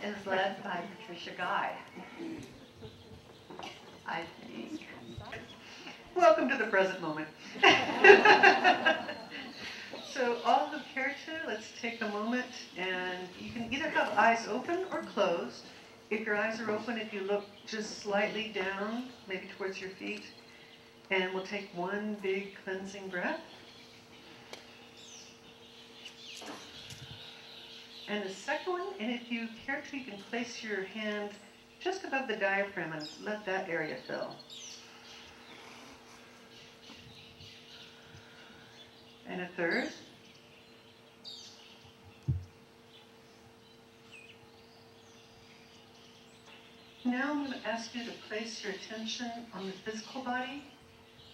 is led by Patricia Guy. I think. Welcome to the present moment. So all who care to, let's take a moment, and you can either have eyes open or closed. If your eyes are open, if you look just slightly down, maybe towards your feet, and we'll take one big cleansing breath. And the second one, and if you care to, you can place your hand just above the diaphragm and let that area fill. And a third. Now I'm going to ask you to place your attention on the physical body.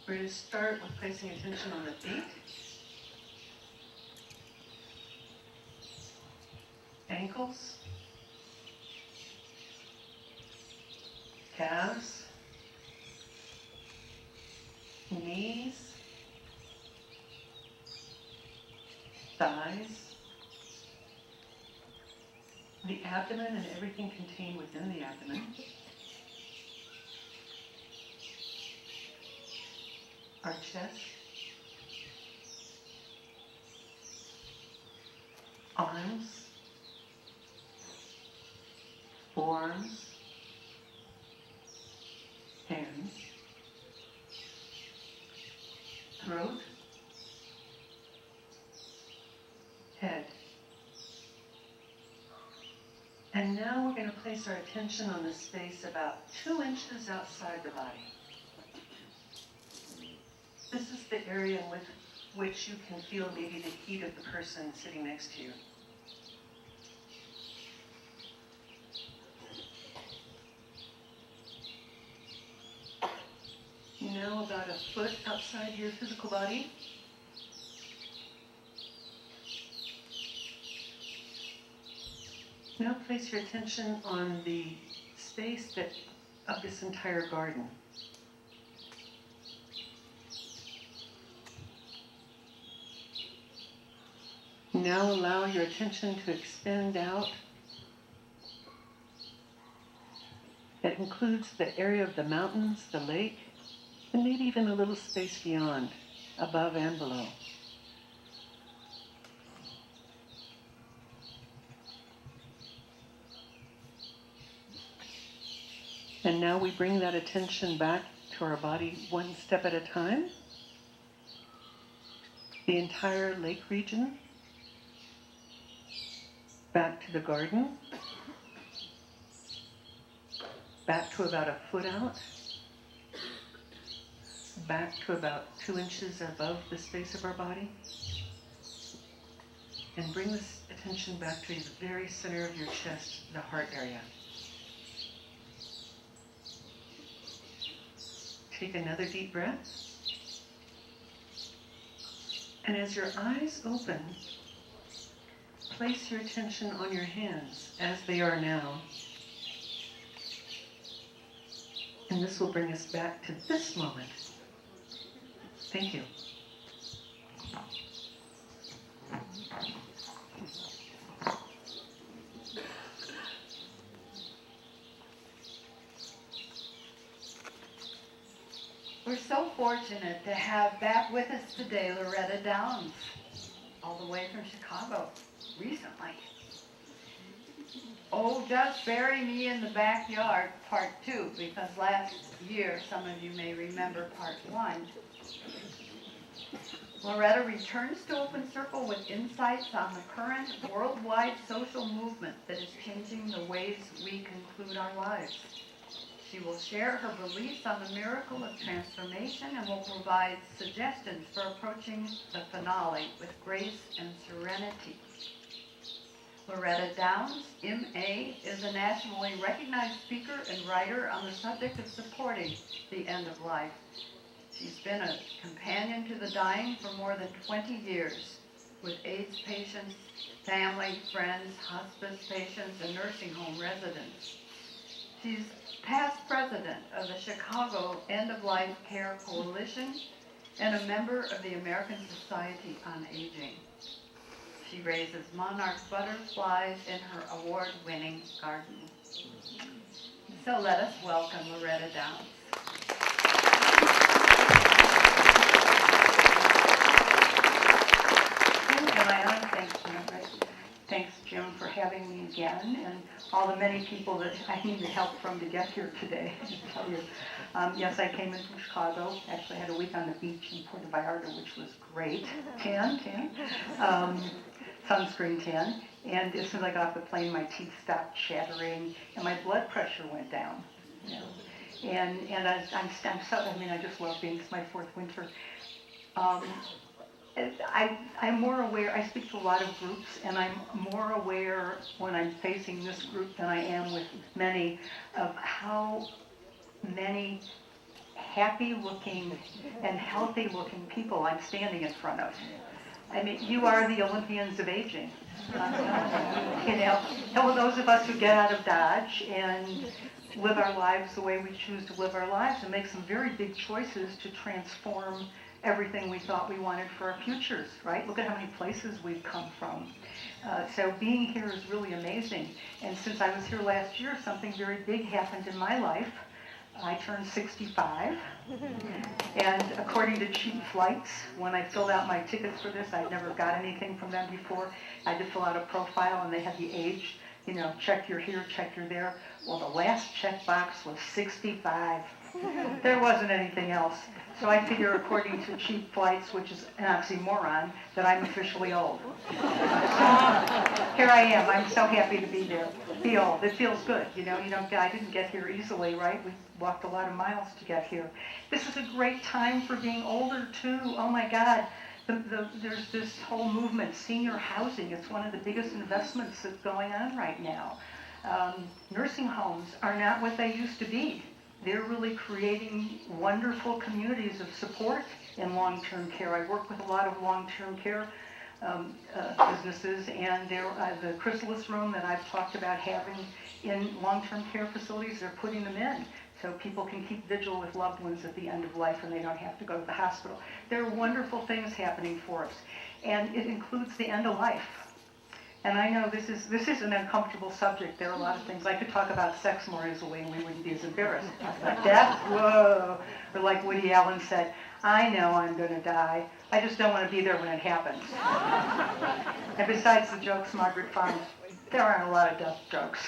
We're going to start with placing attention on the feet, ankles, calves, knees, thighs, the abdomen and everything contained within the abdomen, our chest, arms, forearms, hands, throat, head. And now we're going to place our attention on the space about 2 inches outside the body. This is the area in which you can feel maybe the heat of the person sitting next to you. Now about a foot outside your physical body. Now place your attention on the space of this entire garden. Now allow your attention to extend out. That includes the area of the mountains, the lake, and maybe even a little space beyond, above and below. And now we bring that attention back to our body one step at a time. The entire lake region, back to the garden, back to about a foot out, back to about 2 inches above the space of our body, and bring this attention back to the very center of your chest, the heart area. Take another deep breath. And as your eyes open, place your attention on your hands as they are now. And this will bring us back to this moment. Thank you. We're so fortunate to have back with us today Loretta Downs, all the way from Chicago, recently. Oh, Just Bury Me in the Backyard, Part 2, because last year, some of you may remember Part 1. Loretta returns to Open Circle with insights on the current worldwide social movement that is changing the ways we conclude our lives. She will share her beliefs on the miracle of transformation and will provide suggestions for approaching the finale with grace and serenity. Loretta Downs, M.A., is a nationally recognized speaker and writer on the subject of supporting the end of life. She's been a companion to the dying for more than 20 years with AIDS patients, family, friends, hospice patients, and nursing home residents. She's past president of the Chicago End-of-Life Care Coalition and a member of the American Society on Aging. She raises monarch butterflies in her award-winning garden. So let us welcome Loretta Downs. Thanks, Jim, for having me again, and all the many people that I needed help from to get here today, I tell you. Yes, I came in from Chicago. Actually, I had a week on the beach in Puerto Vallarta, which was great. Tan. Sunscreen tan. And as soon as I got off the plane, my teeth stopped chattering, and my blood pressure went down. You know. And I just love being, it's my fourth winter. I'm more aware, I speak to a lot of groups, and I'm more aware when I'm facing this group than I am with many of how many happy-looking and healthy-looking people I'm standing in front of. I mean, you are the Olympians of aging. You know, those of us who get out of Dodge and live our lives the way we choose to live our lives and make some very big choices to transform everything we thought we wanted for our futures, right? Look at how many places we've come from. So being here is really amazing. And since I was here last year, something very big happened in my life. I turned 65, and according to Cheap Flights, when I filled out my tickets for this, I'd never got anything from them before. I had to fill out a profile, and they had the age, you know, check you're here, check you're there. Well, the last checkbox was 65. There wasn't anything else. So I figure, according to Cheap Flights, which is an oxymoron, that I'm officially old. So here I am. I'm so happy to be there. Be old. It feels good. You know, I didn't get here easily, right? We walked a lot of miles to get here. This is a great time for being older, too. Oh, my God. There's this whole movement, senior housing. It's one of the biggest investments that's going on right now. Nursing homes are not what they used to be. They're really creating wonderful communities of support in long-term care. I work with a lot of long-term care businesses, and the chrysalis room that I've talked about having in long-term care facilities, they're putting them in so people can keep vigil with loved ones at the end of life and they don't have to go to the hospital. There are wonderful things happening for us, and it includes the end of life. And I know this is an uncomfortable subject. There are a lot of things. I could talk about sex more easily and we wouldn't be as embarrassed. But death, whoa. Or like Woody Allen said, I know I'm going to die. I just don't want to be there when it happens. And besides the jokes Margaret found, there aren't a lot of death jokes.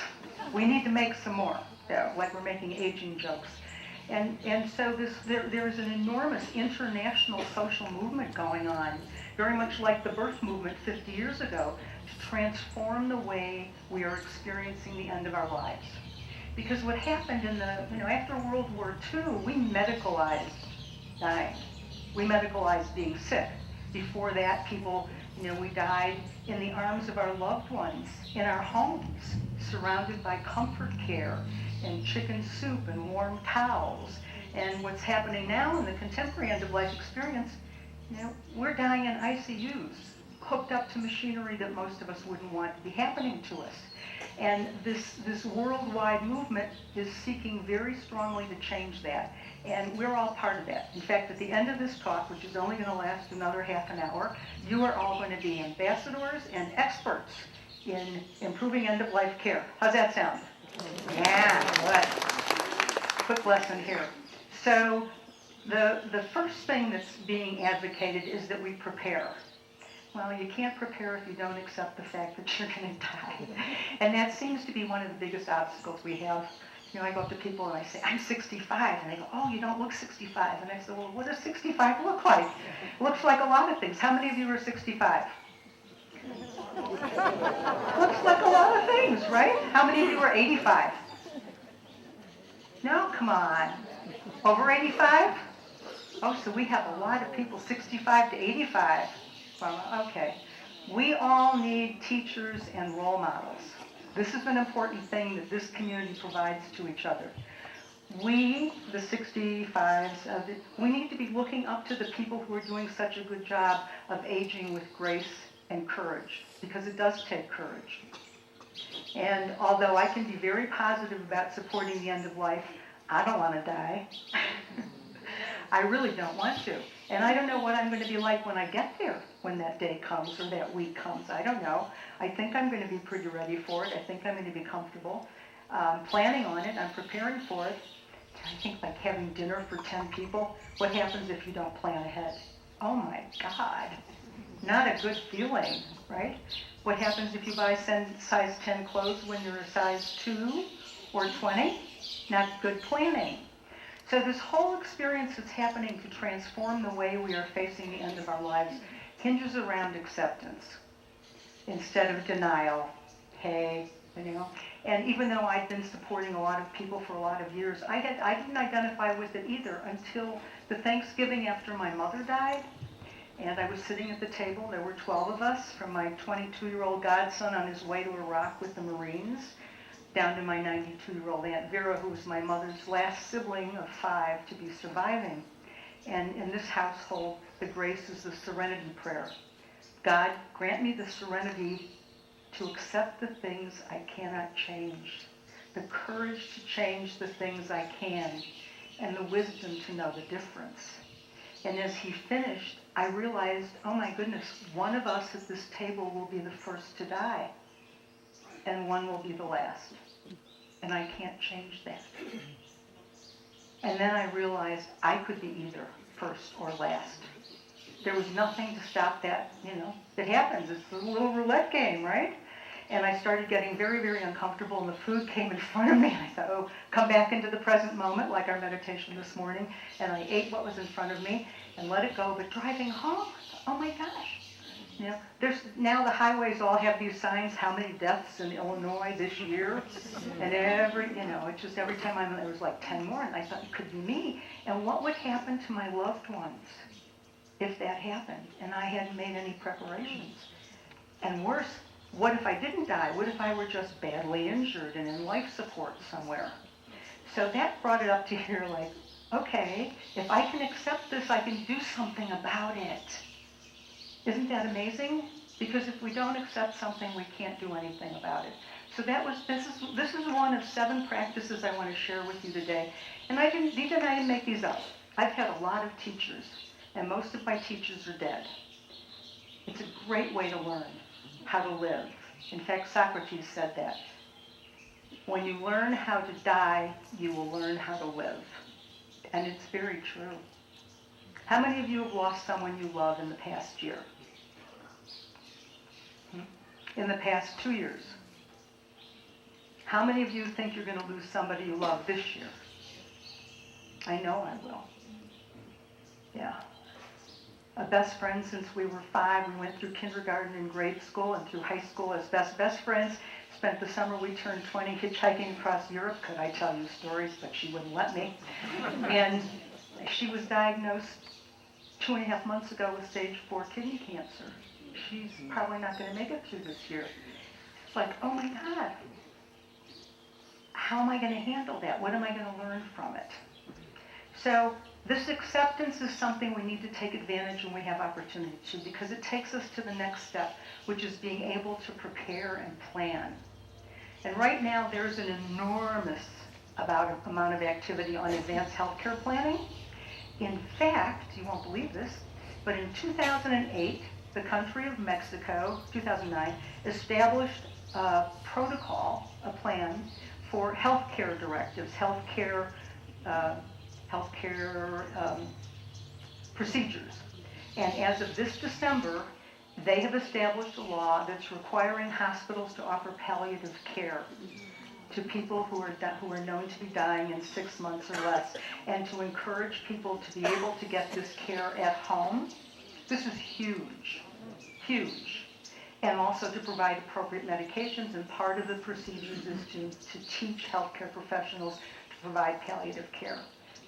We need to make some more, like we're making aging jokes. And so there's an enormous international social movement going on, very much like the birth movement 50 years ago, to transform the way we are experiencing the end of our lives. Because what happened after World War II, we medicalized dying. We medicalized being sick. Before that, people, we died in the arms of our loved ones, in our homes, surrounded by comfort care and chicken soup and warm towels. And what's happening now in the contemporary end-of-life experience, we're dying in ICUs, hooked up to machinery that most of us wouldn't want to be happening to us. And this worldwide movement is seeking very strongly to change that. And we're all part of that. In fact, at the end of this talk, which is only going to last another half an hour, you are all going to be ambassadors and experts in improving end-of-life care. How's that sound? Yeah, good. Quick lesson here. So the first thing that's being advocated is that we prepare. Well, you can't prepare if you don't accept the fact that you're going to die. And that seems to be one of the biggest obstacles we have. I go up to people and I say, I'm 65. And they go, oh, you don't look 65. And I say, well, what does 65 look like? It looks like a lot of things. How many of you are 65? Looks like a lot of things, right? How many of you are 85? No, come on. Over 85? Oh, so we have a lot of people 65 to 85. Well, okay. We all need teachers and role models. This is an important thing that this community provides to each other. We, the 65s, we need to be looking up to the people who are doing such a good job of aging with grace and courage, because it does take courage. And although I can be very positive about supporting the end of life, I don't want to die. I really don't want to. And I don't know what I'm going to be like when I get there, when that day comes or that week comes. I don't know. I think I'm going to be pretty ready for it. I think I'm going to be comfortable. Planning on it. I'm preparing for it. I think like having dinner for 10 people. What happens if you don't plan ahead? Oh my God. Not a good feeling, right? What happens if you buy size 10 clothes when you're a size 2 or 20? Not good planning. So this whole experience that's happening to transform the way we are facing the end of our lives hinges around acceptance instead of denial. Hey, you know. And even though I'd been supporting a lot of people for a lot of years, I didn't identify with it either until the Thanksgiving after my mother died. And I was sitting at the table. There were 12 of us, from my 22-year-old godson on his way to Iraq with the Marines, down to my 92-year-old Aunt Vera, who was my mother's last sibling of 5 to be surviving. And in this household, the grace is the serenity prayer. God, grant me the serenity to accept the things I cannot change, the courage to change the things I can, and the wisdom to know the difference. And as he finished, I realized, oh my goodness, one of us at this table will be the first to die, and one will be the last. And I can't change that. And then I realized I could be either first or last. There was nothing to stop that, you know. It happens. It's a little roulette game, right? And I started getting very, very uncomfortable, and the food came in front of me. And I thought, oh, come back into the present moment, like our meditation this morning. And I ate what was in front of me and let it go. But driving home, oh my gosh. You know, there's now the highways all have these signs, how many deaths in Illinois this year. And every time there was like 10 more. And I thought it could be me. And what would happen to my loved ones if that happened? And I hadn't made any preparations. And worse, what if I didn't die? What if I were just badly injured and in life support somewhere? So that brought it up to here like, okay, if I can accept this, I can do something about it. Isn't that amazing? Because if we don't accept something, we can't do anything about it. So this is one of 7 practices I want to share with you today. And I didn't make these up. I've had a lot of teachers, and most of my teachers are dead. It's a great way to learn how to live. In fact, Socrates said that. When you learn how to die, you will learn how to live. And it's very true. How many of you have lost someone you love in the past year? In the past 2 years? How many of you think you're going to lose somebody you love this year? I know I will. Yeah. A best friend since we were 5. We went through kindergarten and grade school and through high school as best friends. Spent the summer we turned 20 hitchhiking across Europe. Could I tell you stories? But she wouldn't let me. And she was diagnosed 2.5 months ago with stage 4 kidney cancer. She's probably not going to make it through this year. It's like, oh my God. How am I going to handle that? What am I going to learn from it? So this acceptance is something we need to take advantage when we have opportunity to, because it takes us to the next step, which is being able to prepare and plan. And right now there's an enormous amount of activity on advanced healthcare planning. In fact, you won't believe this, but in 2008, the country of Mexico, 2009, established a protocol, a plan for healthcare directives, healthcare procedures. And as of this December, they have established a law that's requiring hospitals to offer palliative care to people who are known to be dying in 6 months or less, and to encourage people to be able to get this care at home. This is huge, huge. And also to provide appropriate medications, and part of the procedures is to teach healthcare professionals to provide palliative care.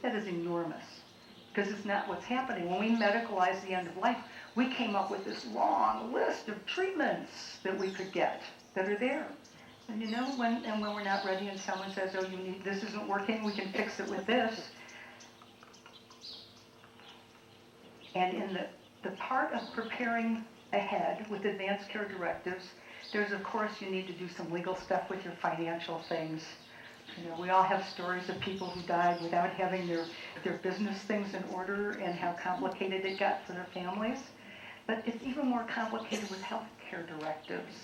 That is enormous, because it's not what's happening. When we medicalize the end of life, we came up with this long list of treatments that we could get that are there. And you know, when we're not ready and someone says, oh, this isn't working, we can fix it with this. And in the part of preparing ahead with advanced care directives, there's, of course, you need to do some legal stuff with your financial things. You know, we all have stories of people who died without having their business things in order and how complicated it got for their families. But it's even more complicated with health care directives,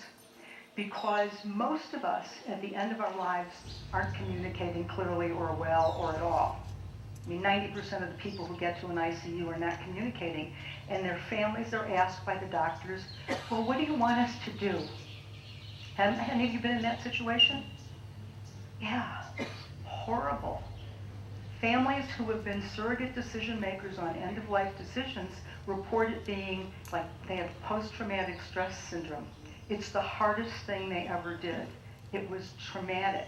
because most of us at the end of our lives aren't communicating clearly or well or at all. I mean, 90% of the people who get to an ICU are not communicating, and their families are asked by the doctors, well, what do you want us to do? Have any of you been in that situation? Yeah, horrible. Families who have been surrogate decision makers on end-of-life decisions report it being like they have post-traumatic stress syndrome. It's the hardest thing they ever did. It was traumatic.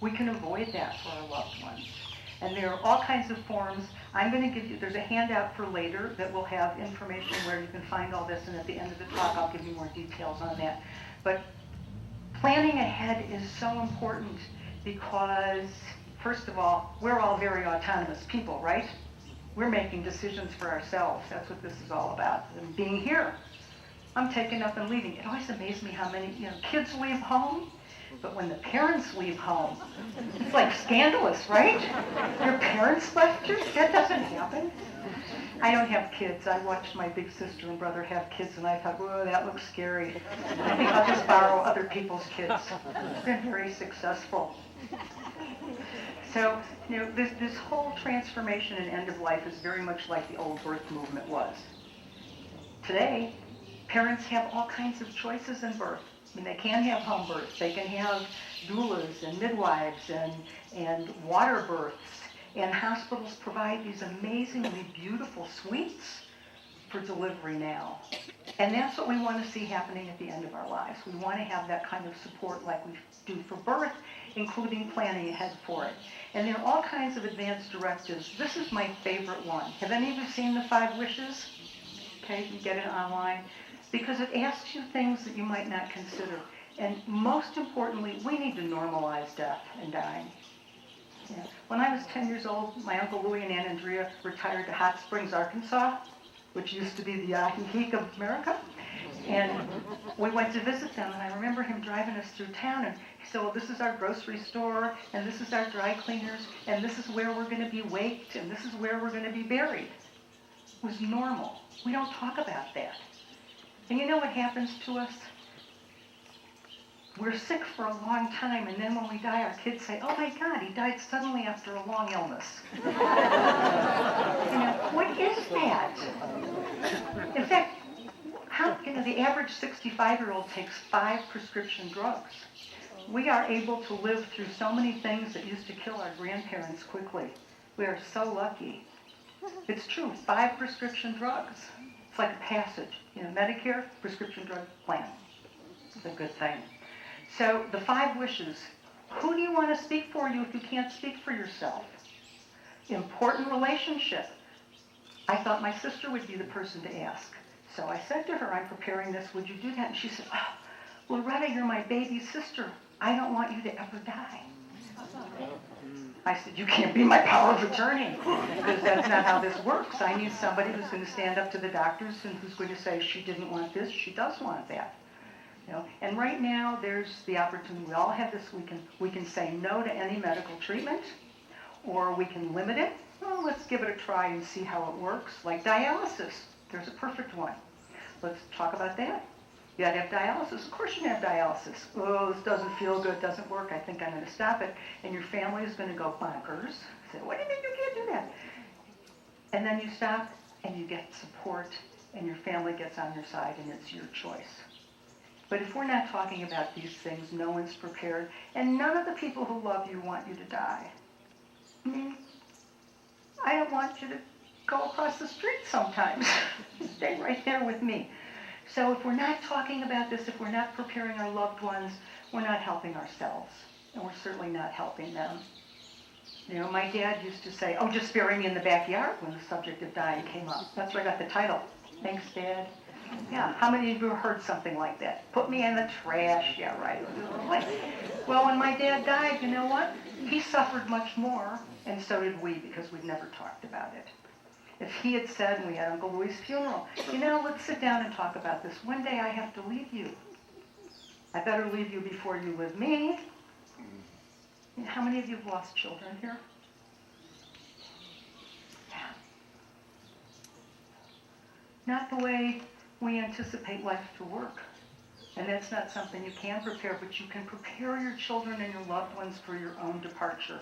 We can avoid that for our loved ones. And there are all kinds of forms. I'm going to give you, there's a handout for later that will have information where you can find all this, and at the end of the talk I'll give you more details on that. But planning ahead is so important because, first of all, we're all very autonomous people, right? We're making decisions for ourselves. That's what this is all about. And being here, I'm taking up and leaving. It always amazes me how many, kids leave home, but when the parents leave home, it's like scandalous, right? Your parents left you? That doesn't happen. I don't have kids. I watched my big sister and brother have kids, and I thought, whoa, that looks scary. I think I'll just borrow other people's kids. They're very successful. So, this whole transformation and end of life is very much like the old birth movement was. Today, parents have all kinds of choices in birth. I mean, they can have home births. They can have doulas and midwives and water births. And hospitals provide these amazingly beautiful suites for delivery now. And that's what we want to see happening at the end of our lives. We want to have that kind of support like we do for birth, including planning ahead for it. And there are all kinds of advanced directives. This is my favorite one. Have any of you seen the 5 wishes? Okay, you get it online. Because it asks you things that you might not consider. And most importantly, we need to normalize death and dying. Yeah. When I was 10 years old, my Uncle Louie and Aunt Andrea retired to Hot Springs, Arkansas, which used to be the Ajijic of America. And we went to visit them, and I remember him driving us through town, and he said, well, this is our grocery store, and this is our dry cleaners, and this is where we're going to be waked, and this is where we're going to be buried. It was normal. We don't talk about that. And you know what happens to us? We're sick for a long time, and then when we die, our kids say, oh my God, he died suddenly after a long illness. What is that? In fact, the average 65-year-old takes 5 prescription drugs. We are able to live through so many things that used to kill our grandparents quickly. We are so lucky. It's true, 5 prescription drugs. It's like a passage. Medicare, prescription drug plan. It's a good thing. So the 5 wishes. Who do you want to speak for you if you can't speak for yourself? Important relationship. I thought my sister would be the person to ask. So I said to her, I'm preparing this, would you do that? And she said, oh, Loretta, you're my baby sister. I don't want you to ever die. I said, you can't be my power of attorney, because that's not how this works. I need somebody who's going to stand up to the doctors and who's going to say she didn't want this, she does want that. And right now there's the opportunity. We all have this. We can say no to any medical treatment, or we can limit it. Well, let's give it a try and see how it works. Like dialysis, there's a perfect one. Let's talk about that. You gotta have dialysis. Of course you can have dialysis. Oh, this doesn't feel good, doesn't work. I think I'm going to stop it. And your family is going to go bonkers. Say, what do you mean you can't do that? And then you stop, and you get support, and your family gets on your side, and it's your choice. But if we're not talking about these things, no one's prepared, and none of the people who love you want you to die. I don't want you to go across the street sometimes. Stay right there with me. So if we're not talking about this, if we're not preparing our loved ones, we're not helping ourselves, and we're certainly not helping them. My dad used to say, oh, just bury me in the backyard when the subject of dying came up. That's where I got the title. Thanks, Dad. Yeah, how many of you heard something like that? Put me in the trash. Yeah, right. Well, when my dad died, you know what? He suffered much more, and so did we, because we'd never talked about it. If he had said, and we had Uncle Louie's funeral, let's sit down and talk about this. One day I have to leave you. I better leave you before you leave me. How many of you have lost children here? Yeah. Not the way we anticipate life to work. And that's not something you can prepare, but you can prepare your children and your loved ones for your own departure.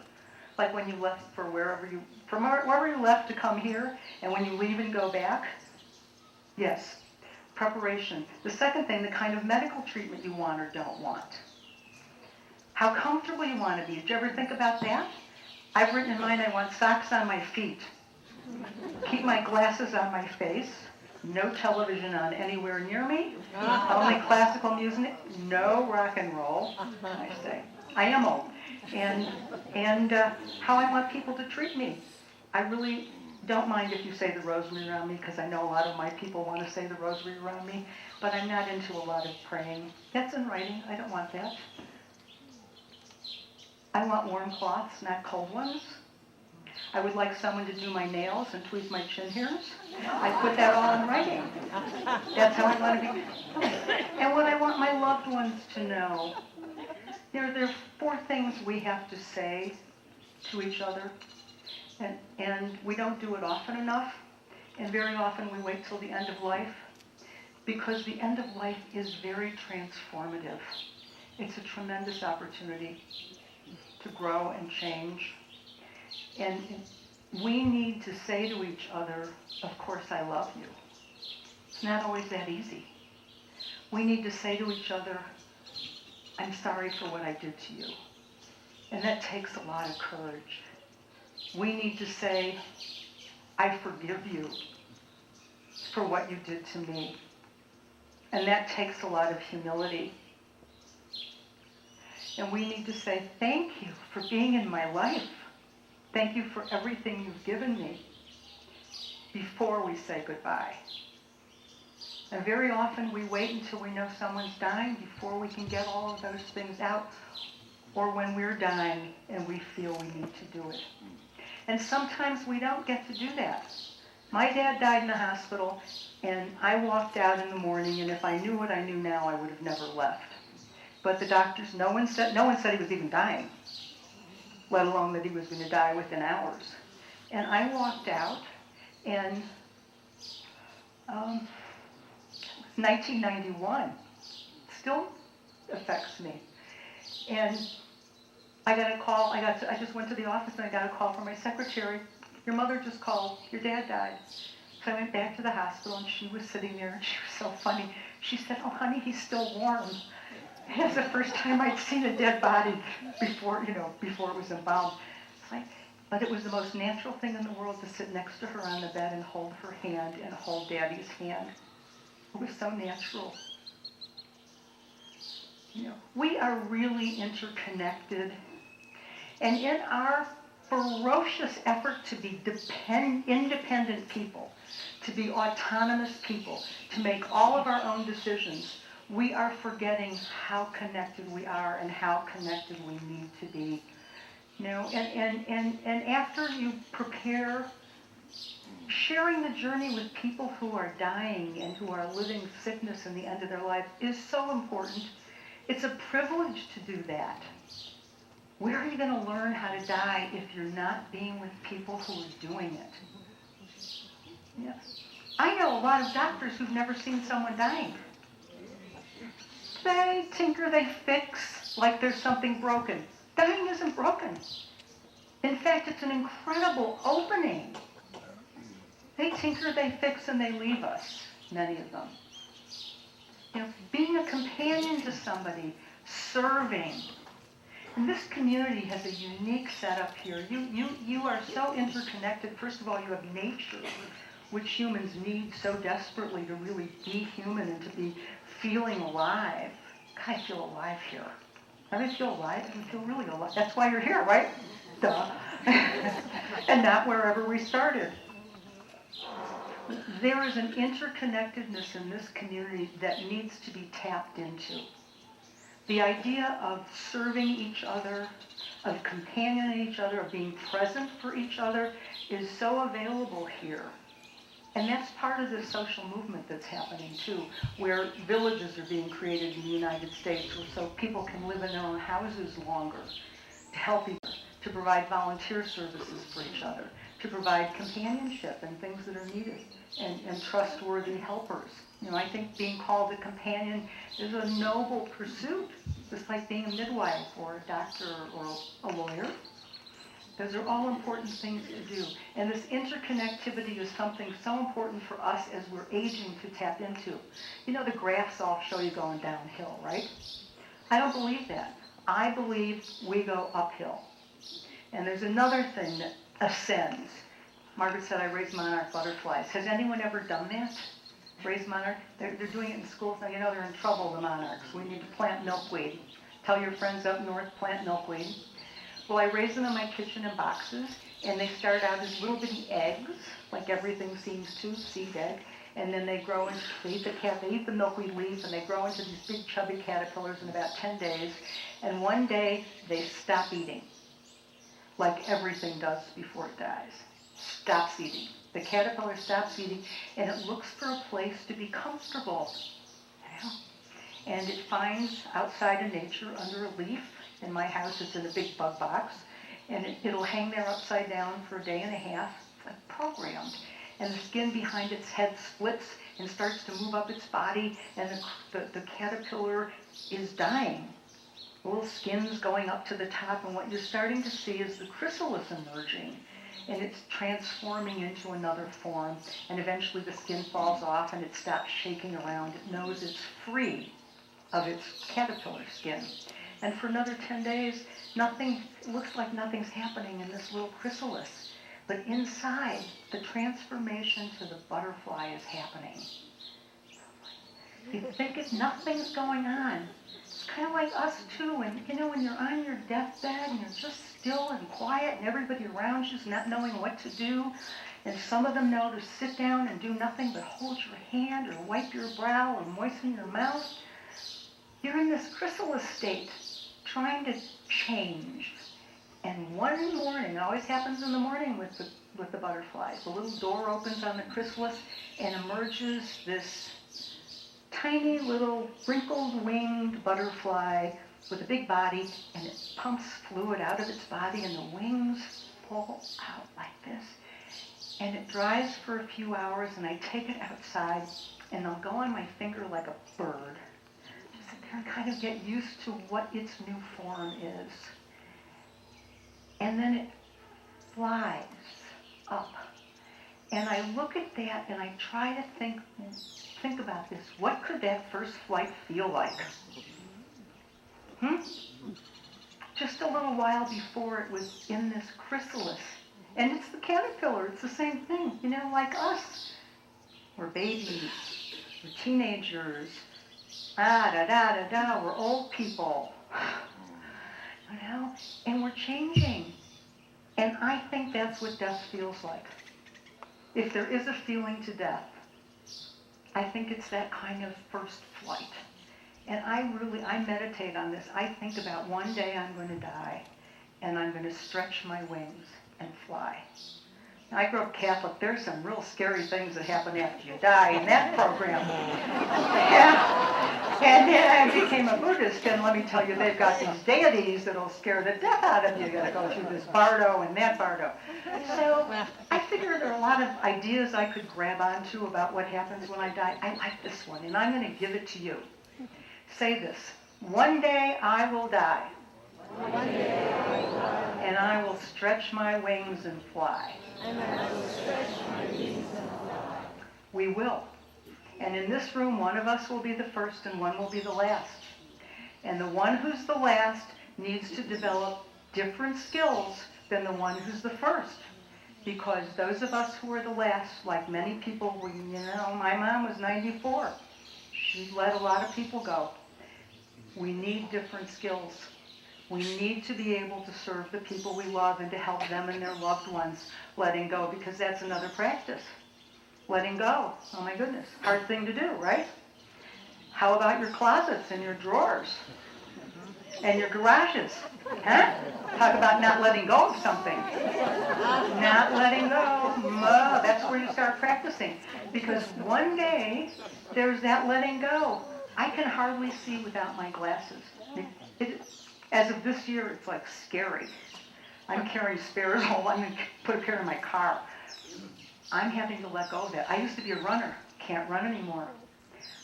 Like when you left from wherever you left to come here, and when you leave and go back. Yes, preparation. The second thing, the kind of medical treatment you want or don't want. How comfortable you want to be. Did you ever think about that? I've written in mine, I want socks on my feet. Keep my glasses on my face. No television on anywhere near me. Only classical music. No rock and roll. I say. I am old. And how I want people to treat me. I really don't mind if you say the rosary around me, because I know a lot of my people want to say the rosary around me, but I'm not into a lot of praying. That's in writing. I don't want that. I want warm cloths, not cold ones. I would like someone to do my nails and tweeze my chin hairs. I put that all in writing. That's how I want to be. And what I want my loved ones to know, there are 4 things we have to say to each other, and we don't do it often enough, and very often we wait till the end of life, because the end of life is very transformative. It's a tremendous opportunity to grow and change. And we need to say to each other, of course I love you. It's not always that easy. We need to say to each other, I'm sorry for what I did to you. And that takes a lot of courage. We need to say, I forgive you for what you did to me. And that takes a lot of humility. And we need to say, thank you for being in my life. Thank you for everything you've given me, before we say goodbye. And very often we wait until we know someone's dying before we can get all of those things out, or when we're dying and we feel we need to do it. And sometimes we don't get to do that. My dad died in the hospital, and I walked out in the morning, and if I knew what I knew now, I would have never left. But the doctors, no one said he was even dying, let alone that he was going to die within hours. And I walked out, and 1991 still affects me. And I got a call. I just went to the office, and I got a call from my secretary. Your mother just called. Your dad died. So I went back to the hospital, and she was sitting there, and she was so funny. She said, oh, honey, he's still warm. And it's the first time I'd seen a dead body before it was embalmed. It's like, but it was the most natural thing in the world to sit next to her on the bed and hold her hand and hold Daddy's hand. It was so natural. We are really interconnected. And in our ferocious effort to be independent people, to be autonomous people, to make all of our own decisions, we are forgetting how connected we are and how connected we need to be. And after you prepare, sharing the journey with people who are dying and who are living sickness in the end of their life is so important. It's a privilege to do that. Where are you going to learn how to die if you're not being with people who are doing it? Yes. I know a lot of doctors who've never seen someone dying. They tinker, they fix, like there's something broken. Dying isn't broken. In fact, it's an incredible opening. They tinker, they fix, and they leave us, many of them. Being a companion to somebody, serving. And this community has a unique setup here. You are so interconnected. First of all, you have nature, which humans need so desperately to really be human and to be feeling alive. God, I feel alive here. How do I feel alive? I feel really alive. That's why you're here, right? Duh. And not wherever we started. There is an interconnectedness in this community that needs to be tapped into. The idea of serving each other, of companioning each other, of being present for each other is so available here. And that's part of the social movement that's happening too, where villages are being created in the United States so people can live in their own houses longer, to help each other, to provide volunteer services for each other, to provide companionship and things that are needed, and trustworthy helpers. You know, I think being called a companion is a noble pursuit, just like being a midwife or a doctor or a lawyer. Those are all important things to do. And this interconnectivity is something so important for us as we're aging to tap into. You know, the graphs all show you going downhill, right? I don't believe that. I believe we go uphill. And there's another thing that ascends. Margaret said I raise monarch butterflies. Has anyone ever done that? Raise monarch? They're doing it in schools now. You know, they're in trouble, the monarchs. We need to plant milkweed. Tell your friends up north, plant milkweed. Well, I raise them in my kitchen in boxes, and they start out as little bitty eggs, like everything seems to, seed egg, and then they grow into, they eat the milkweed leaves, and they grow into these big chubby caterpillars in about 10 days, and one day they stop eating, like everything does before it dies. Stops eating. The caterpillar stops eating, and it looks for a place to be comfortable, you know? And it finds outside in nature under a leaf. In my house, it's in a big bug box, and it'll hang there upside down for a day and a half, like programmed. And the skin behind its head splits and starts to move up its body, and the caterpillar is dying. The little skin's going up to the top, and what you're starting to see is the chrysalis emerging, and it's transforming into another form, and eventually the skin falls off and it stops shaking around. It knows it's free of its caterpillar skin. And for another 10 days, it looks like nothing's happening in this little chrysalis. But inside, the transformation to the butterfly is happening. You think nothing's going on. It's kind of like us too. And you know, when you're on your deathbed and you're just still and quiet and everybody around you's not knowing what to do, and some of them know to sit down and do nothing but hold your hand or wipe your brow or moisten your mouth. You're in this chrysalis state, trying to change. And one morning, it always happens in the morning with the butterflies, the little door opens on the chrysalis and emerges this tiny little wrinkled winged butterfly with a big body, and it pumps fluid out of its body and the wings pull out like this. And it dries for a few hours, and I take it outside and I'll go on my finger like a bird. And kind of get used to what its new form is. And then it flies up. And I look at that and I try to think about this. What could that first flight feel like? Just a little while before it was in this chrysalis. And it's the caterpillar. It's the same thing, you know, like us. We're babies. We're teenagers. We're old people, you know, and we're changing. And I think that's what death feels like. If there is a feeling to death, I think it's that kind of first flight. And I meditate on this. I think about one day I'm going to die, and I'm going to stretch my wings and fly. I grew up Catholic. There's some real scary things that happen after you die in that program. And then I became a Buddhist, and let me tell you, they've got these deities that'll scare the death out of you. You got to go through this bardo and that bardo. So I figured there are a lot of ideas I could grab onto about what happens when I die. I like this one, and I'm going to give it to you. Say this: one day I will die. One day I will die. And I will stretch my wings and fly. And I will stretch my wings and fly. We will. And in this room, one of us will be the first and one will be the last. And the one who's the last needs to develop different skills than the one who's the first. Because those of us who are the last, like many people, my mom was 94. She let a lot of people go. We need different skills. We need to be able to serve the people we love and to help them and their loved ones letting go, because that's another practice. Letting go. Oh my goodness. Hard thing to do, right? How about your closets and your drawers? and your garages. Huh? Talk about not letting go of something. Not letting go. That's where you start practicing. Because one day, there's that letting go. I can hardly see without my glasses. As of this year, it's like scary. I'm carrying spares. I'm going to put a pair in my car. I'm having to let go of that. I used to be a runner. Can't run anymore.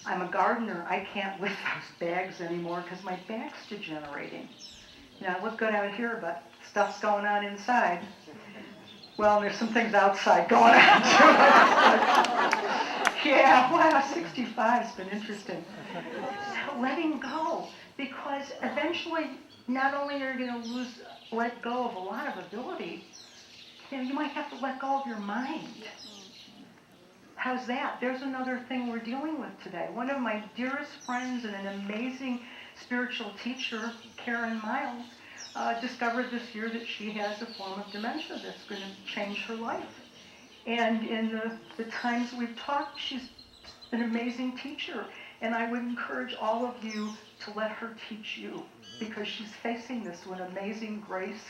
I'm a gardener. I can't lift those bags anymore because my back's degenerating. You know, I look good out here, but stuff's going on inside. Well, there's some things outside going on too. Yeah, wow, 65's been interesting. So letting go, because eventually, not only are you going to let go of a lot of ability, you know, you might have to let go of your mind. How's that? There's another thing we're dealing with today. One of my dearest friends and an amazing spiritual teacher, Karen Miles, discovered this year that she has a form of dementia that's going to change her life. And in the times we've talked, she's an amazing teacher. And I would encourage all of you to let her teach you, because she's facing this with amazing grace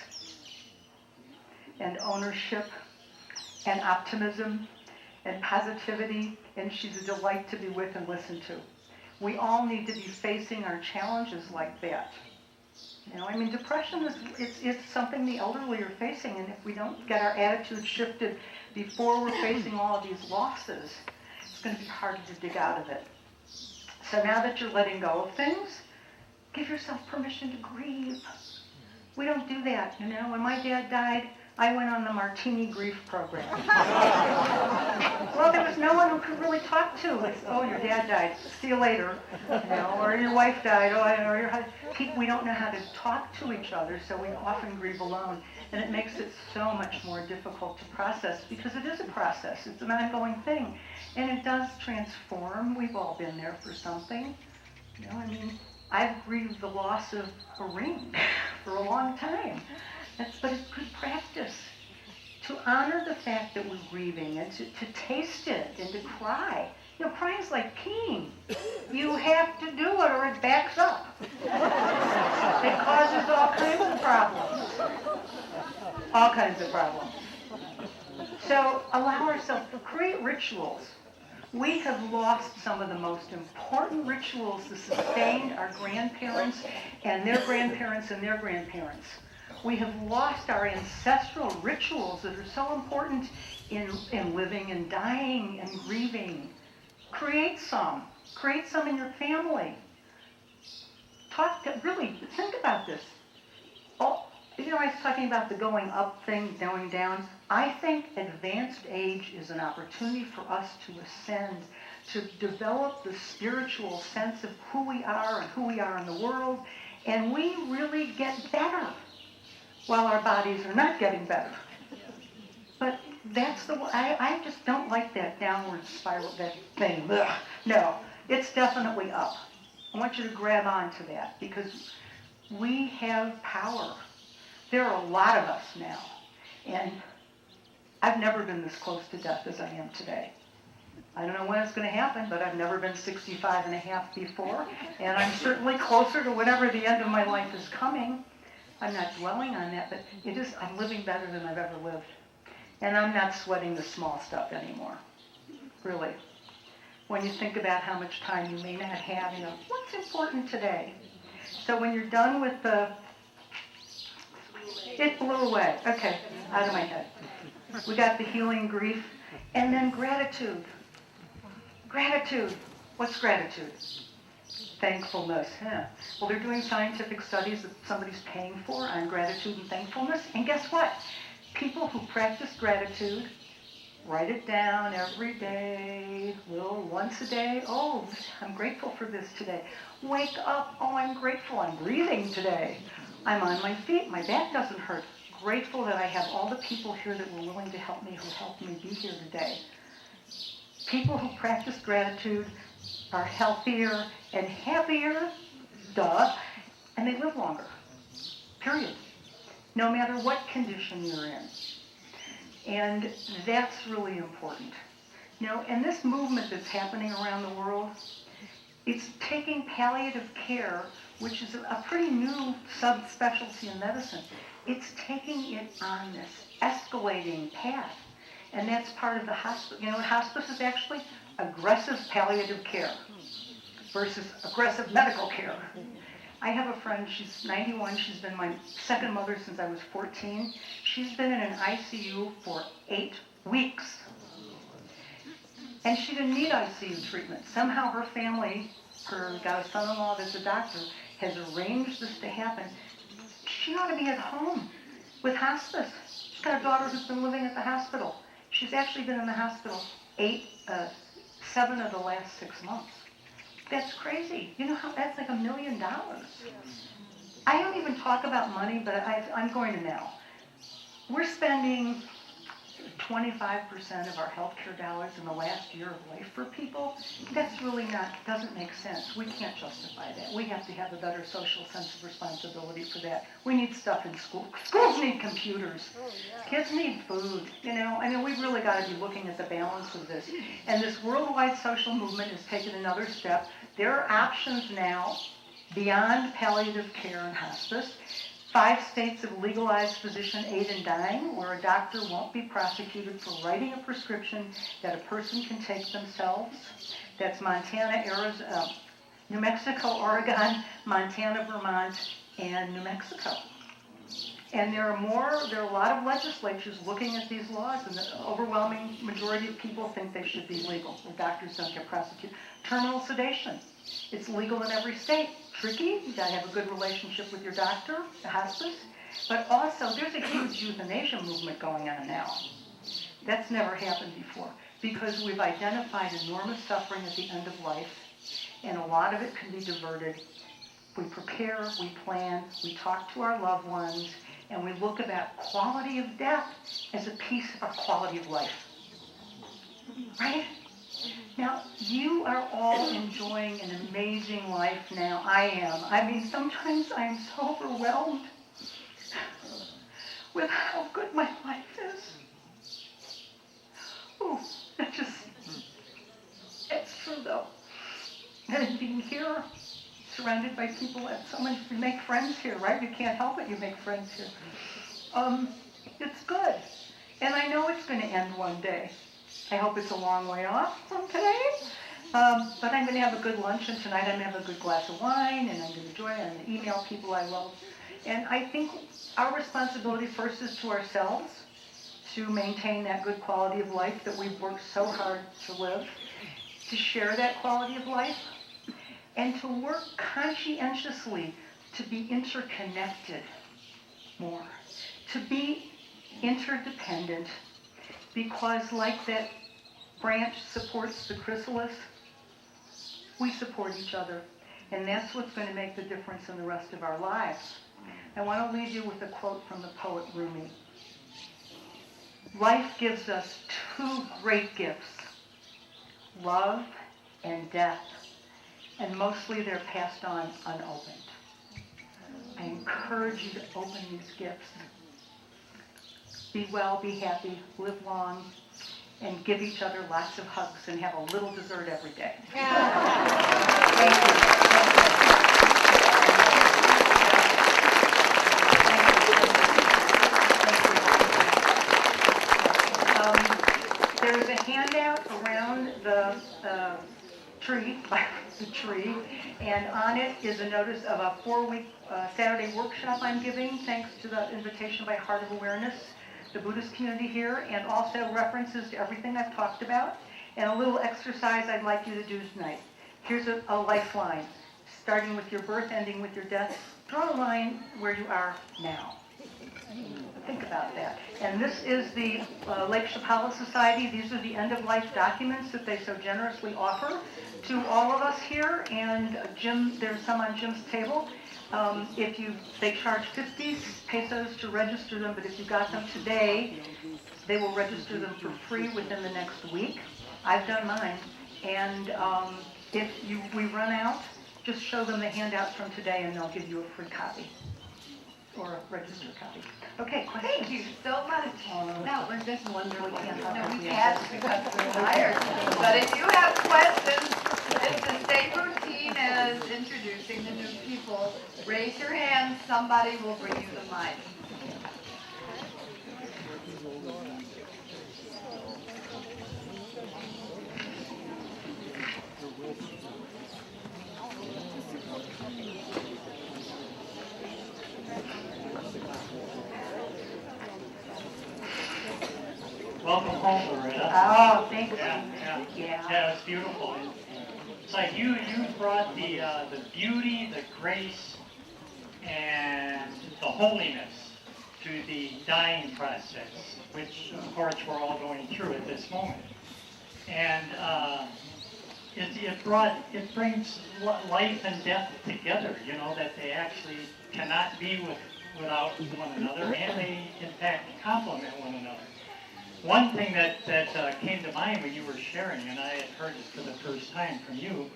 and ownership and optimism and positivity, and she's a delight to be with and listen to. We all need to be facing our challenges like that. You know, I mean, depression it's something the elderly are facing, and if we don't get our attitude shifted before we're facing all of these losses, it's going to be harder to dig out of it. So now that you're letting go of things, give yourself permission to grieve. We don't do that, you know. When my dad died, I went on the Martini Grief Program. Well, there was no one who could really talk to. Like, oh, your dad died. See you later. You know, or your wife died. Or your husband. We don't know how to talk to each other, so we often grieve alone. And it makes it so much more difficult to process, because it is a process. It's an ongoing thing. And it does transform. We've all been there for something. You know, I mean, I've grieved the loss of a ring for a long time. But it's good practice to honor the fact that we're grieving, and to taste it and to cry. You know, crying's like peeing. You have to do it or it backs up. It causes all kinds of problems. All kinds of problems. So allow ourselves to create rituals. We have lost some of the most important rituals that sustained our grandparents and their grandparents and their grandparents. We have lost our ancestral rituals that are so important in living and dying and grieving. Create some. Create some in your family. Really think about this. You know, I was talking about the going up thing, going down. I think advanced age is an opportunity for us to ascend, to develop the spiritual sense of who we are and who we are in the world, and we really get better while our bodies are not getting better. But that's I just don't like that downward spiral, that thing. Ugh. No, it's definitely up. I want you to grab onto that, because we have power. There are a lot of us now, and I've never been this close to death as I am today. I don't know when it's going to happen, but I've never been 65 and a half before, and I'm certainly closer to whatever the end of my life is coming. I'm not dwelling on that, but I'm living better than I've ever lived. And I'm not sweating the small stuff anymore, really. When you think about how much time you may not have, you know, what's important today? So when you're done with it blew away. Okay, out of my head. We got the healing grief, and then gratitude. Gratitude. What's gratitude? Thankfulness. Huh? Well, they're doing scientific studies that somebody's paying for on gratitude and thankfulness. And guess what? People who practice gratitude, write it down every day, once a day. Oh, I'm grateful for this today. Wake up. Oh, I'm grateful. I'm breathing today. I'm on my feet. My back doesn't hurt. Grateful that I have all the people here that were willing to help me, who helped me be here today. People who practice gratitude are healthier and happier, and they live longer, period, no matter what condition you're in. And that's really important. You know, and this movement that's happening around the world, it's taking palliative care which is a pretty new subspecialty in medicine. It's taking it on this escalating path. And that's part of the hospice. You know what hospice is actually? Aggressive palliative care versus aggressive medical care. I have a friend, she's 91, she's been my second mother since I was 14. She's been in an ICU for 8 weeks. And she didn't need ICU treatment. Somehow her family, her got a son-in-law that's a doctor, has arranged this to happen. She ought to be at home with hospice. She's got a daughter who's been living at the hospital. She's actually been in the hospital 7 of the last 6 months. That's crazy. You know how that's like $1 million. I don't even talk about money, but I'm going to now. We're spending 25% of our healthcare dollars in the last year of life for people. That's really doesn't make sense. We can't justify that. We have to have a better social sense of responsibility for that. We need stuff in school. Schools need computers. Kids need food. You know, I mean, we've really got to be looking at the balance of this. And this worldwide social movement has taken another step. There are options now beyond palliative care and hospice. 5 states have legalized physician aid in dying, where a doctor won't be prosecuted for writing a prescription that a person can take themselves. That's Montana, Arizona, New Mexico, Oregon, Montana, Vermont, and New Mexico. And there are a lot of legislatures looking at these laws, and the overwhelming majority of people think they should be legal, where doctors don't get prosecuted. Terminal sedation. It's legal in every state. Tricky, you've got to have a good relationship with your doctor, the hospice. But also, there's a huge euthanasia movement going on now. That's never happened before, because we've identified enormous suffering at the end of life, and a lot of it can be diverted. We prepare, we plan, we talk to our loved ones, and we look at quality of death as a piece of our quality of life. Right? Now, you are all enjoying an amazing life now. I am. I mean, sometimes I am so overwhelmed with how good my life is. Oh, it's true though. And being here, surrounded by people, you make friends here, right? You can't help it, you make friends here. It's good. And I know it's going to end one day. I hope it's a long way off from today. But I'm going to have a good lunch, and tonight I'm going to have a good glass of wine, and I'm going to enjoy it, and email people I love. And I think our responsibility first is to ourselves, to maintain that good quality of life that we've worked so hard to live, to share that quality of life, and to work conscientiously to be interconnected more, to be interdependent, because like that branch supports the chrysalis, we support each other. And that's what's going to make the difference in the rest of our lives. I want to leave you with a quote from the poet Rumi. Life gives us 2 great gifts, love and death, and mostly they're passed on unopened. I encourage you to open these gifts. Be well, be happy, live long, and give each other lots of hugs and have a little dessert every day. Thank you. There's a handout around the tree, and on it is a notice of a 4-week Saturday workshop I'm giving, thanks to the invitation by Heart of Awareness, the Buddhist community here, and also references to everything I've talked about, and a little exercise I'd like you to do tonight. Here's a lifeline, starting with your birth, ending with your death. Draw a line where you are now. Think about that. And this is the Lake Chapala Society. These are the end-of-life documents that they so generously offer to all of us here. And Jim, there's some on Jim's table. They charge 50 pesos to register them, but if you got them today, they will register them for free within the next week. I've done mine. And if we run out, just show them the handouts from today and they'll give you a free copy or a registered copy. Okay, questions? Thank you so much. That was just wonderful. We can't We had to because we're tired. But if you have questions, it's the same routine as is introducing the new people. Raise your hand, somebody will bring you the mic. Welcome home, Loretta. Oh, thank you. Yeah, it's beautiful. It's like you brought the beauty, the grace, and the holiness to the dying process, which of course we're all going through at this moment. And it brings life and death together. You know, that they actually cannot be without one another, and they in fact complement one another. One thing that came to mind when you were sharing, and I had heard it for the first time from you,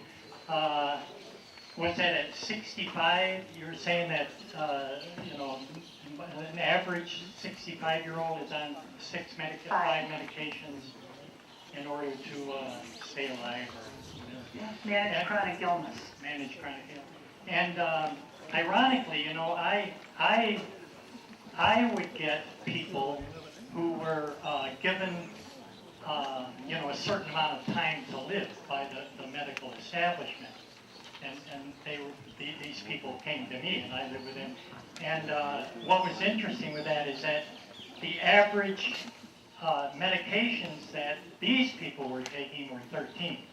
was that at 65, you were saying that, an average 65-year-old is on 5 medications in order to stay alive or Manage chronic illness. Manage chronic illness. And ironically, you know, I would get people who were given, a certain amount of time to live by the medical establishment. And these people came to me, and I lived with them. And what was interesting with that is that the average medications that these people were taking were 13.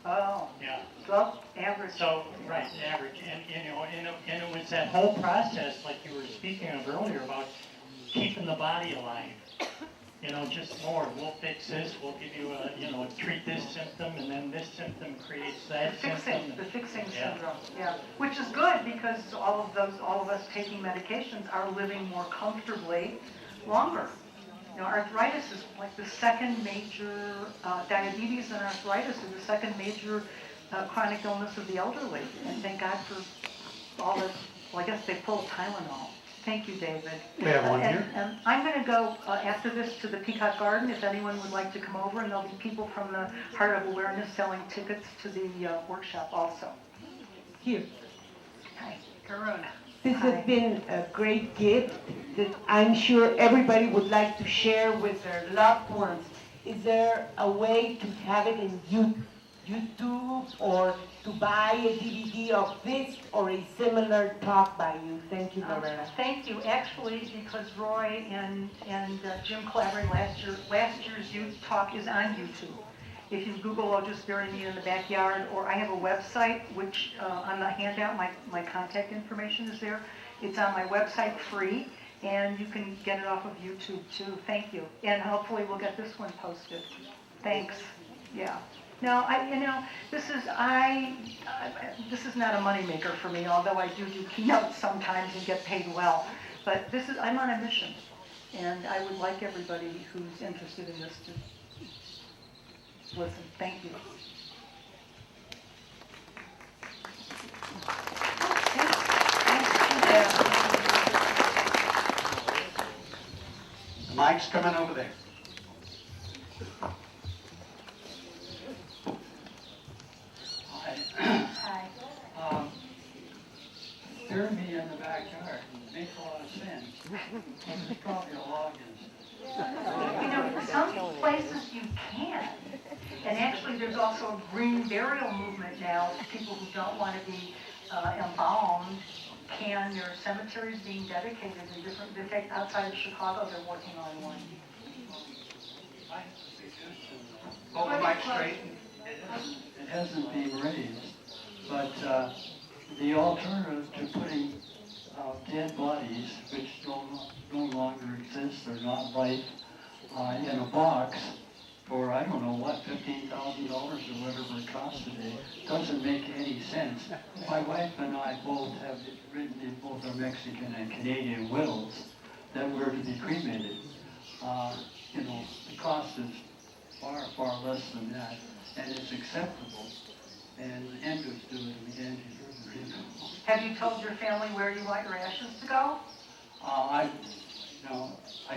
Oh. Yeah. So average. So, right, average. And it was that whole process, like you were speaking of earlier, about keeping the body alive. You know, just more. We'll fix this. We'll give you treat this symptom, and then this symptom creates that symptom. The fixing syndrome. Yeah, which is good because all of us taking medications are living more comfortably longer. You know, arthritis is like the second major, diabetes and arthritis is the second major chronic illness of the elderly. And thank God for all this. Well, I guess they pull Tylenol. Thank you, David. We have one here. And I'm going to go after this to the Peacock Garden if anyone would like to come over, and there'll be people from the Heart of Awareness selling tickets to the workshop also. Here. Hi, Karuna. This has been a great gift that I'm sure everybody would like to share with their loved ones. Is there a way to have it in YouTube or to buy a DVD of this or a similar talk by you? Thank you, Loretta. Thank you. Actually, because Roy and Jim collaborated last year's youth talk is on YouTube. If you Google, I'll just bury me in the backyard, or I have a website, which on the handout, my contact information is there. It's on my website free, and you can get it off of YouTube too. Thank you. And hopefully we'll get this one posted. Thanks. Yeah. No, this is not a moneymaker for me, although I do keynotes sometimes and get paid well. But I'm on a mission, and I would like everybody who's interested in this to listen. Thank you. The mic's coming over there. Hi. Bury me in the backyard makes a lot of sense. It's probably a log in. Some places you can. And actually, there's also a green burial movement now. People who don't want to be embalmed can. There are cemeteries being dedicated in different. In fact, outside of Chicago, they're working on one. I have a suggestion. Hold the mic straight. It hasn't been raised, but the alternative to putting dead bodies, which no longer exist or not life, in a box for, I don't know what, $15,000 or whatever it costs today, doesn't make any sense. My wife and I both have written in both our Mexican and Canadian wills that we're to be cremated. The cost is far, far less than that, and it's acceptable. And Andrews do it, and Have you told your family where you want your ashes to go? I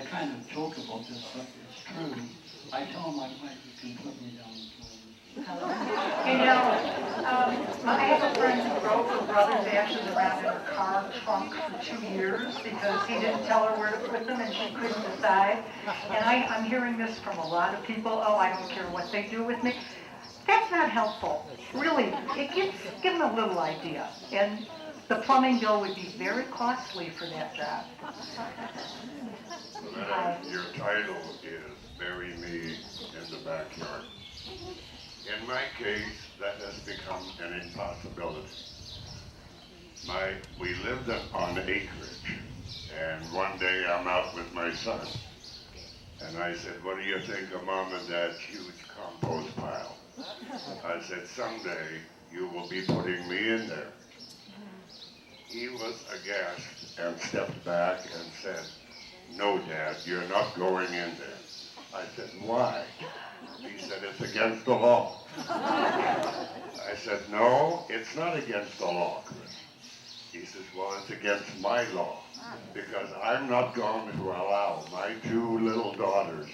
kind of joke about this, but it's true. I tell my wife you can put me down. I have older brother's ashes around in her car trunk for 2 years because he didn't tell her where to put them and she couldn't decide. And I'm hearing this from a lot of people, oh, I don't care what they do with me. That's not helpful. Really, give them a little idea. And the plumbing bill would be very costly for that job. Loretta, your title is Bury Me in the Backyard. In my case, that has become an impossibility. We lived on acreage, and one day I'm out with my son, and I said, what do you think of Mom and Dad's huge compost pile? I said, someday you will be putting me in there. He was aghast and stepped back and said, no, Dad, you're not going in there. I said, why? He said, it's against the law. I said, no, it's not against the law, Chris. He says, well, it's against my law, because I'm not going to allow my 2 little daughters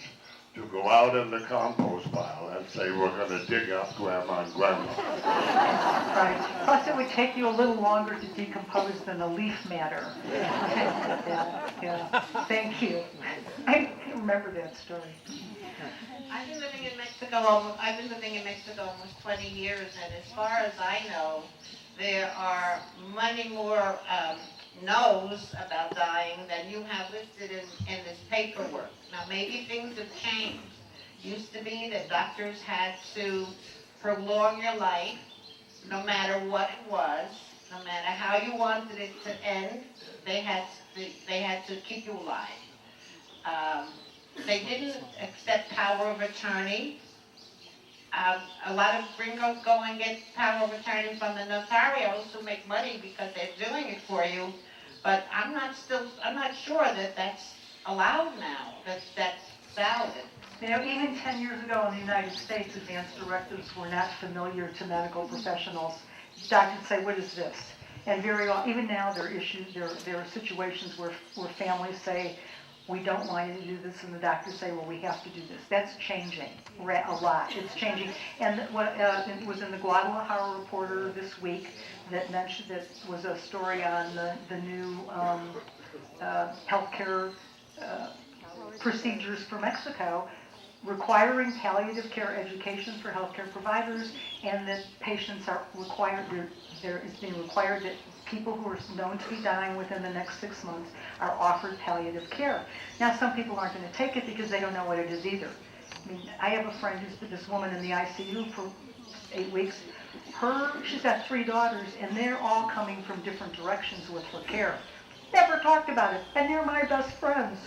to go out in the compost pile and say, we're going to dig up Grandma and Grandma. Right. Plus, it would take you a little longer to decompose than a leaf matter. Yeah. Thank you. I remember that story. I've been living in Mexico almost 20 years, and as far as I know, there are many more no's about dying than you have listed in this paperwork. Now, maybe things have changed. Used to be that doctors had to prolong your life, no matter what it was, no matter how you wanted it to end. They had to keep you alive. They didn't accept power of attorney. A lot of gringos go and get power of attorney from the notarios who make money because they're doing it for you. But I'm not sure that that's allowed now. That's valid. You know, even 10 years ago in the United States, advance directives were not familiar to medical professionals. Doctors would say, what is this? And very often, even now, there are situations where families say, we don't want you to do this, and the doctors say, well, we have to do this. That's changing a lot. It's changing. And it was in the Guadalajara Reporter this week that mentioned, that was a story on the new healthcare procedures for Mexico, requiring palliative care education for healthcare providers, and that patients are required, there is being required that people who are known to be dying within the next 6 months are offered palliative care. Now, some people aren't going to take it because they don't know what it is either. I mean, I have a friend who's been this woman in the ICU for 8 weeks. She's got 3 daughters, and they're all coming from different directions with her care. Never talked about it, and they're my best friends.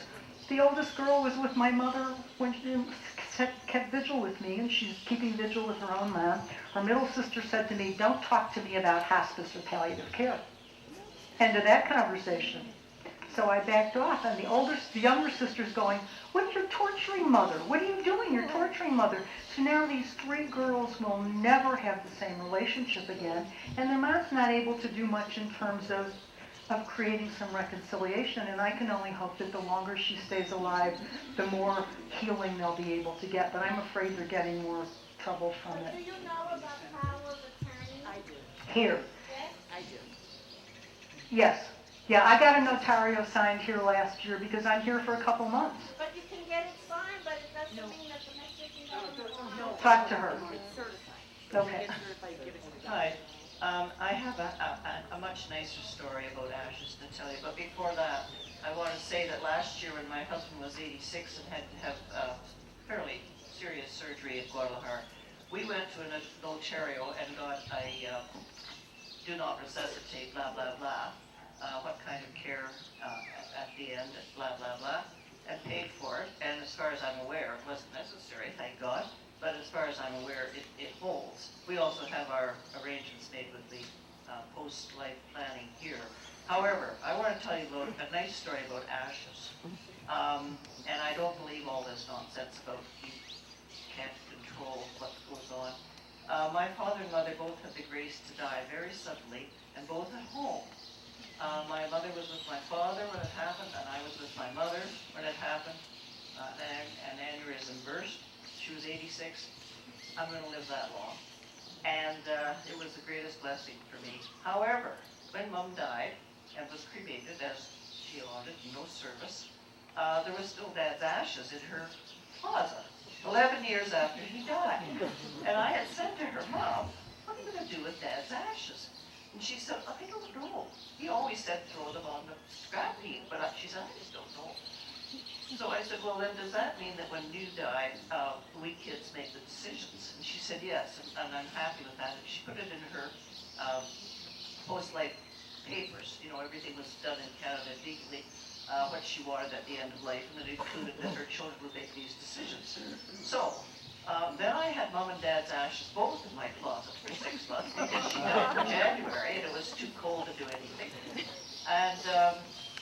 The oldest girl was with my mother when she kept vigil with me, and she's keeping vigil with her own mom. Her middle sister said to me, don't talk to me about hospice or palliative care. End of that conversation. So I backed off, and the younger sister's going, what, you're torturing mother? What are you doing? You're torturing mother. So now these 3 girls will never have the same relationship again, and their mom's not able to do much in terms of creating some reconciliation, and I can only hope that the longer she stays alive, the more healing they'll be able to get, but I'm afraid they're getting more trouble from it. Do you know about power of attorney? I do. Here. Yes? I do. Yes. Yeah, I got a notario signed here last year because I'm here for a couple months. But you can get it signed, but it doesn't mean that the Mexican government will Talk to her. It's certified. Okay. It's certified, give it to the Hi. I have a much nicer story about ashes to tell you, but before that, I want to say that last year when my husband was 86 and had to have fairly serious surgery at Guadalajara, we went to a notario and got a do not resuscitate, blah, blah, blah, what kind of care at the end, blah, blah, blah, and paid for it. And as far as I'm aware, it wasn't necessary, thank God. But as far as I'm aware, it holds. We also have our arrangements made with the post-life planning here. However, I want to tell you about a nice story about ashes. And I don't believe all this nonsense about you can't control what goes on. My father and mother both had the grace to die very suddenly, and both at home. My mother was with my father when it happened, and I was with my mother when it happened. An aneurysm burst. She was 86. I'm going to live that long. And it was the greatest blessing for me. However, when Mom died and was cremated, as she wanted, no service, there was still Dad's ashes in her closet, 11 years after he died. And I had said to her, Mom, what are you going to do with Dad's ashes? And she said, I don't know. He always said throw them on the scrap heap, but she said, I just don't know. So I said, well, then does that mean that when you die, we kids make the decisions? And she said, yes, and I'm happy with that. And she put it in her post-life papers. You know, everything was done in Canada legally, what she wanted at the end of life, and it included that her children would make these decisions. So then I had Mom and Dad's ashes both in my closet for 6 months because she died in January and it was too cold to do anything. And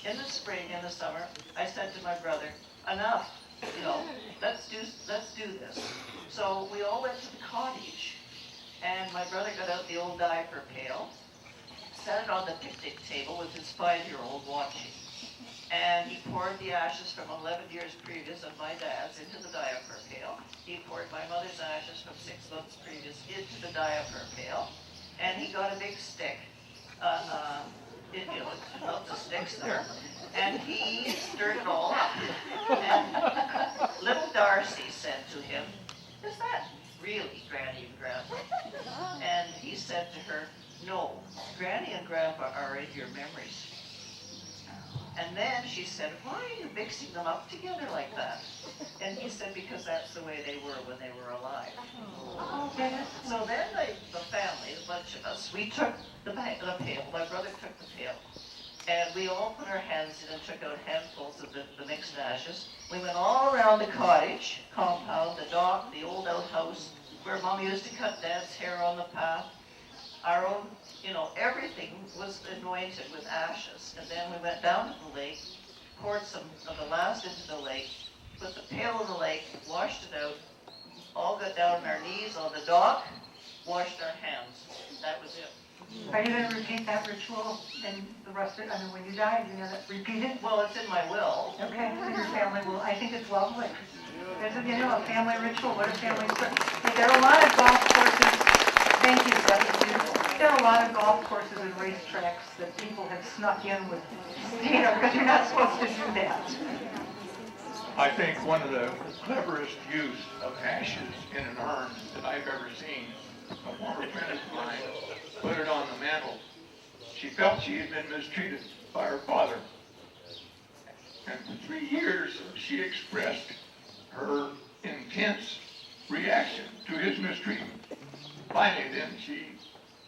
in the spring, in the summer, I said to my brother, enough, you know, let's do this. So we all went to the cottage, and my brother got out the old diaper pail, set it on the picnic table with his 5-year-old watching. And he poured the ashes from 11 years previous of my dad's into the diaper pail. He poured my mother's ashes from 6 months previous into the diaper pail. And he got a big stick, lots of sticks there. And he stirred it all up. And little Darcy said to him, is that really Granny and Grandpa? And he said to her, no, Granny and Grandpa are in your memories. And then she said, why are you mixing them up together like that? And he said, because that's the way they were when they were alive. So then the family, a bunch of us, we took the pail, my brother took the pail, and we all put our hands in and took out handfuls of the mixed ashes. We went all around the cottage, compound, the dock, the old outhouse, where Mom used to cut Dad's hair on the path. Our own, everything was anointed with ashes. And then we went down to the lake, poured some of the last into the lake, put the pail in the lake, washed it out, all got down on our knees on the dock, washed our hands. That was it. Are you going to repeat that ritual and the rest of it? I mean, when you die, you're going to repeat it? Well, it's in my will. Okay, so your family will. I think it's lovely. There's a family ritual. What a family story. There are a lot of golf courses. Thank you, Debbie. There are a lot of golf courses and racetracks that people have snuck in with, because you're not supposed to do that. I think one of the cleverest use of ashes in an urn that I've ever seen, a former friend of mine put it on the mantle. She felt she had been mistreated by her father. And for 3 years, she expressed her intense reaction to his mistreatment. Finally, then, she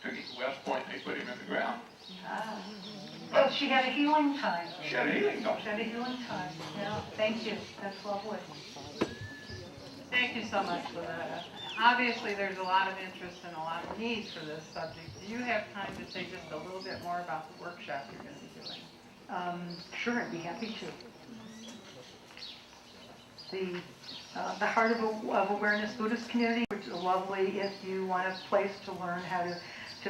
took him to West Point and they put him in the ground. Well, she had a healing time. She had a healing time. She had a healing time. Yeah, thank you. That's lovely. Thank you so much, Loretta. Obviously, there's a lot of interest and a lot of needs for this subject. Do you have time to say just a little bit more about the workshop you're going to be doing? Sure, I'd be happy to. The Heart of Awareness Buddhist Community, which is lovely if you want a place to learn how to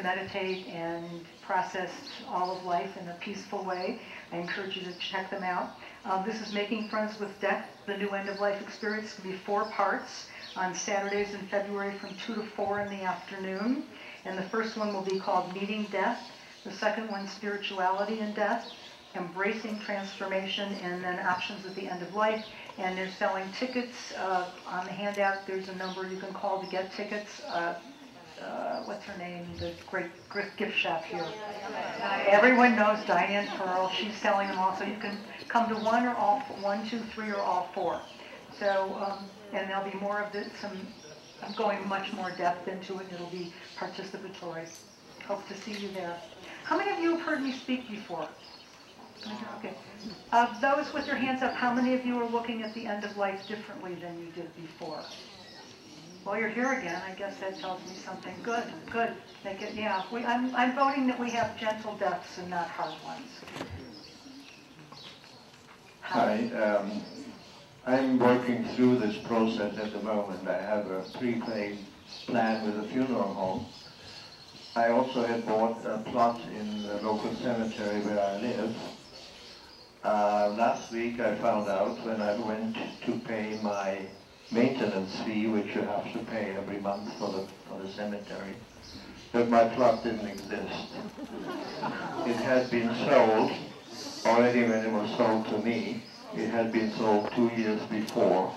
meditate and process all of life in a peaceful way. I encourage you to check them out. This is Making Friends with Death, the New End of Life Experience. It's going to be 4 parts on Saturdays in February from 2 to 4 in the afternoon. And the first one will be called Meeting Death. The second one, Spirituality in Death, Embracing Transformation, and then Options at the End of Life. And they're selling tickets. On the handout, there's a number you can call to get tickets. What's her name? The great gift shop here. Everyone knows Diane Pearl. She's selling them all. So you can come to 1, 2, 3, or all 4. So, and there'll be more of this. I'm going much more depth into it. It'll be participatory. Hope to see you there. How many of you have heard me speak before? Okay. Of those with their hands up, how many of you are looking at the end of life differently than you did before? Well, you're here again. I guess that tells me something. Good. Make it, yeah. I'm voting that we have gentle deaths and not hard ones. Hi. I'm working through this process at the moment. I have a pre-planned plan with a funeral home. I also had bought a plot in the local cemetery where I live. Last week I found out when I went to pay my maintenance fee which you have to pay every month for the cemetery. But my plot didn't exist. It had been sold already when it was sold to me. It had been sold 2 years before,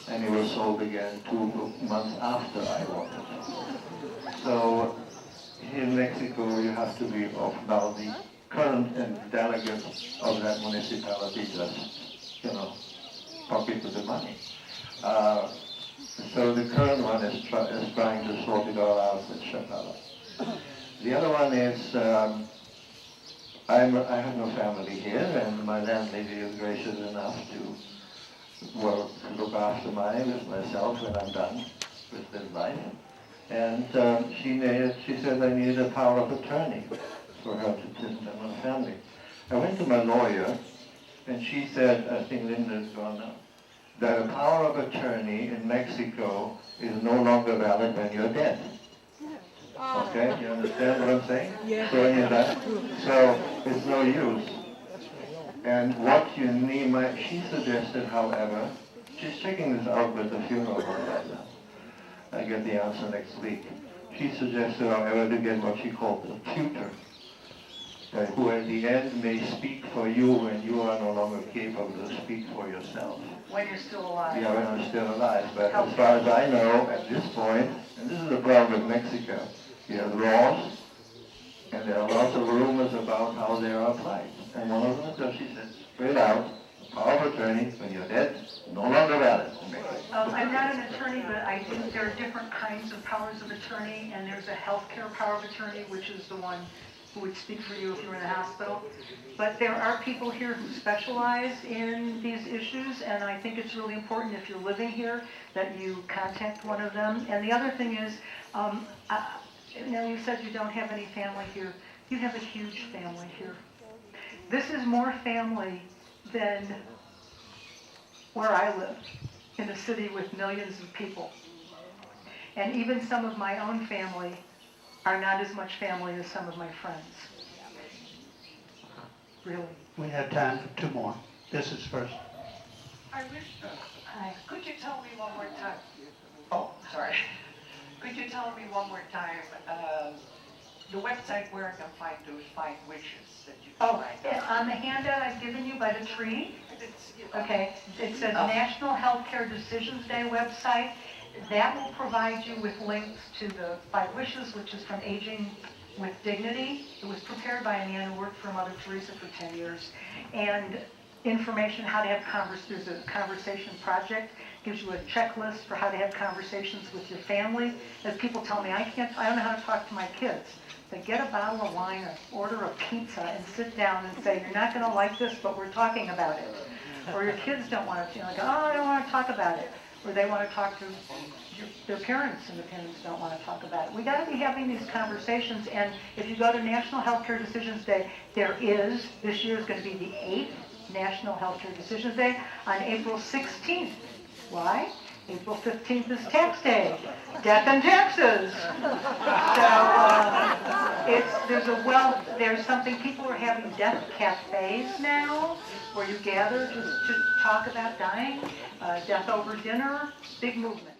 and it was sold again 2 months after I bought it. So in Mexico you have to be of now the current and delegates of that municipality just, pocket with the money. So the current one is trying to sort it all out with Chapala. The other one is, I have no family here, and my landlady is gracious enough to look after myself when I'm done with this life. And she said I needed a power of attorney for her to tend to my family. I went to my lawyer, and she said, I think Linda's gone now, that a power of attorney in Mexico is no longer valid when you're dead. Okay, you understand what I'm saying? Yeah. So when you're dead, so it's no use. And what you need, she suggested, however, she's checking this out with the funeral home right now. I get the answer next week. She suggested, however, to get what she called a tutor, who at the end may speak for you when you are no longer capable to speak for yourself. When you're still alive. Yeah, when I'm still alive. But as far as I know, at this point, and this is the problem with Mexico, you have laws, and there are lots of rumors about how they are applied. And one of them is that she said, straight out, power of attorney, when you're dead, no longer valid. I'm not an attorney, but I think there are different kinds of powers of attorney, and there's a healthcare power of attorney, which is the one who would speak for you if you were in the hospital. But there are people here who specialize in these issues, and I think it's really important if you're living here that you contact one of them. And the other thing is, you said you don't have any family here. You have a huge family here. This is more family than where I live, in a city with millions of people. And even some of my own family are not as much family as some of my friends. Really. We have time for 2 more. This is first. I wish, could you tell me one more time? Oh, sorry. Could you tell me one more time the website where I can find those 5 wishes that you can write? On the handout I've given you by the tree, okay, it says National Healthcare Decisions Day website. That will provide you with links to the 5 wishes, which is from Aging with Dignity. It was prepared by a man who worked for Mother Teresa for 10 years. And information how to have there's a conversation project, gives you a checklist for how to have conversations with your family. As people tell me, I don't know how to talk to my kids. They get a bottle of wine or order a pizza and sit down and say, you're not going to like this, but we're talking about it. Or your kids don't want to, like, oh, I don't want to talk about it. Or they want to talk to their parents, and the parents don't want to talk about it. We got to be having these conversations, and if you go to National Healthcare Decisions Day, this year is going to be the 8th National Healthcare Decisions Day on April 16th. Why? April 15th is tax day, death and taxes. So there's something, people are having death cafes now, where you gather just to talk about dying, death over dinner, big movement.